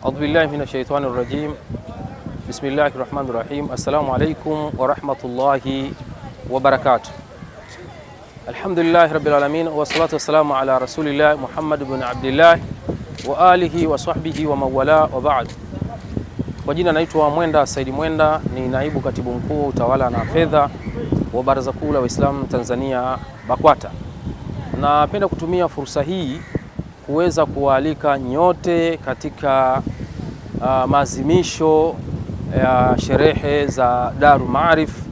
A'udhu billahi minash shaitani rrajim. Bismillahir rahmanir rahim. Assalamu alaikum wa rahmatullahi wa barakatuh. Alhamdulillahi rabbil alamin wa salatu wassalamu ala rasulillah Muhammad ibn Abdullah wa alihi wa sahbihi wa mawala wa ba'd. Kwa jina naitwa Mwenda Said Mwenda, ni naibu katibu mkuu utawala na fedha wa Baraza Kuu la Waislamu Tanzania BAKWATA. Napenda kutumia fursa hii kuweza kualika nyote katika maazimisho ya sherehe za Darul Maarif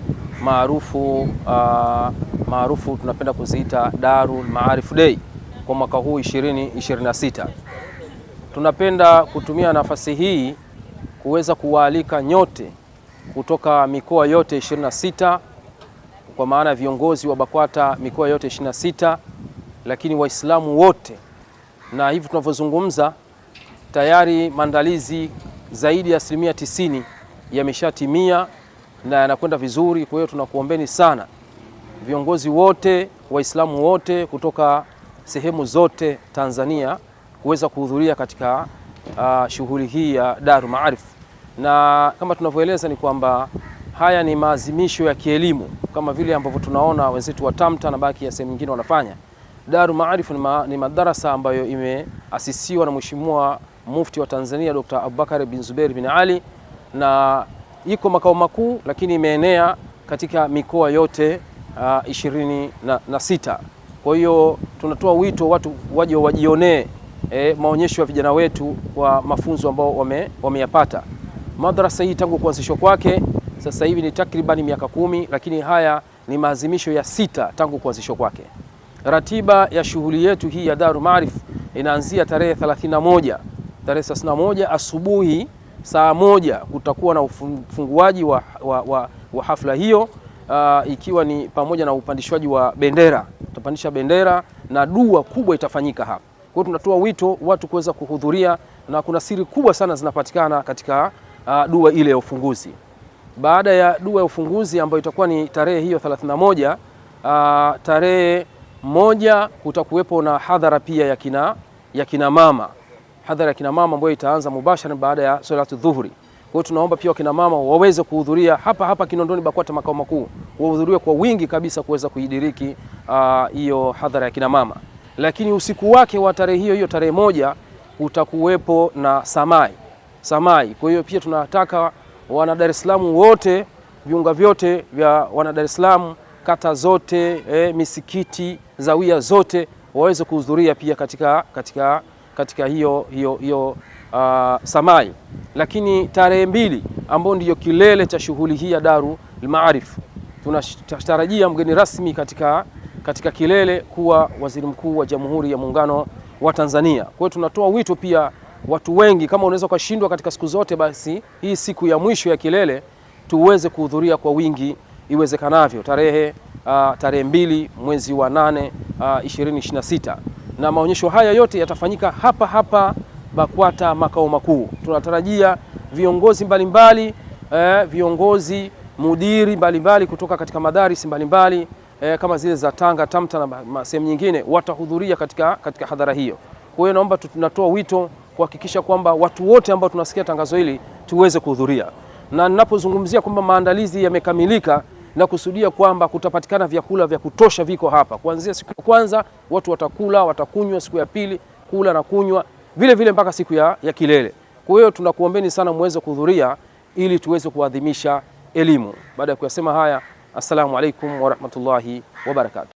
maarufu tunapenda kuziita Darul Maarif Day kwa mwaka huu 2026. Tunapenda kutumia nafasi hii kuweza kuwaalika nyote kutoka mikoa yote 26, kwa maana viongozi wa BAKWATA mikoa yote 26, lakini Waislamu wote. Na hivi tunavyozungumza tayari maandalizi zaidi ya 90% yameshatimia na yanakwenda vizuri. Kwa hiyo tunakuombeni sana viongozi wote, Waislamu wote kutoka sehemu zote Tanzania kuweza kuhudhuria katika shughuli hii ya Darul Maarif. Na kama tunavyoeleza ni kwamba haya ni maazimisho ya kielimu kama vile ambavyo tunaona wenzetu wa Tamta na baki ya sehemu nyingine wanafanya. Darul Maarif ni madarasa ambayo imeasisiwa na Mheshimiwa Mufti wa Tanzania Dr. Abubakar bin Zubair bin Ali, na iko makao makuu lakini imeenea katika mikoa yote 26. Kwa hiyo tunatoa wito watu waje wajionee maonyesho ya vijana wetu kwa mafunzo ambao wameyapata. Madrasa hii tangu kuanzishwa kwake sasa hivi ni takriban miaka 10, lakini haya ni maazimisho ya 6 tangu kuanzishwa kwake. Ratiba ya shughuli yetu hii ya Darul Maarif inaanzia tarehe 31. Tarehe 31 asubuhi saa 1 kutakuwa na ufunguaji wa hafla hiyo, ikiwa ni pamoja na upandishwaji wa bendera. Tutapandisha bendera na dua kubwa itafanyika hapa. Kwa hiyo tunatoa wito watu kuweza kuhudhuria, na kuna siri kubwa sana zinapatikana katika dua ile ya ufunguzi. Baada ya dua ya ufunguzi ambayo itakuwa ni tarehe hiyo 31, tarehe 1 kutakuwepo na hadhara pia ya kina mama. Hadhara ya kina mama ambayo itaanza mubashara baada ya salatu dhuhuri. Kwa hiyo tunaomba pia kina mama waweze kuhudhuria hapa Kinondoni BAKWATA makao makuu, wahudhurie kwa wingi kabisa kuweza kuidiriki hiyo hadhara ya kina mama. Lakini usiku wake wa tarehe hiyo tarehe 1 utakuwepo na samai. Kwa hiyo pia tunataka wana Dar es Salaam wote, viunga vyote vya wana Dar es Salaam, kata zote, misikiti, zawia zote waweze kuhudhuria pia katika hiyo samai. Lakini tarehe 2 ambayo ndiyo kilele cha shughuli hii ya Darul Maarif, tunatarajia mgeni rasmi katika kilele kuwa Waziri Mkuu wa Jamhuri ya Muungano wa Tanzania. Kwa hiyo tunatoa wito pia watu wengi, kama unaweza kushindwa katika siku zote, basi hii siku ya mwisho ya kilele tuweze kuhudhuria kwa wingi iwezekanavyo, tarehe 2 mwezi wa 8 2026. Na maonyesho haya yote yatafanyika hapa BAKWATA makao makuu. Tunatarajia viongozi mbalimbali, viongozi mudiri mbalimbali kutoka katika madaris mbalimbali kama zile za Tanga, Tamta na sehemu nyingine watahudhuria katika hadhara hiyo. Kwa hiyo naomba tunatoa wito kuhakikisha kwamba watu wote ambao tunasikia tangazo hili tuweze kuhudhuria. Na ninapozungumzia kwamba maandalizi yamekamilika, na kusudia kwamba kutapatikana vyakula vya kutosha viko hapa. Kuanzia siku ya kwanza watu watakula, watakunywa, siku ya pili kula na kunywa, vile mpaka siku ya kilele. Kwa hiyo tunakuombeni sana muweze kuhudhuria ili tuweze kuadhimisha elimu. Baada ya kuyasema haya, assalamu alaikum wa rahmatullahi wa barakatuh.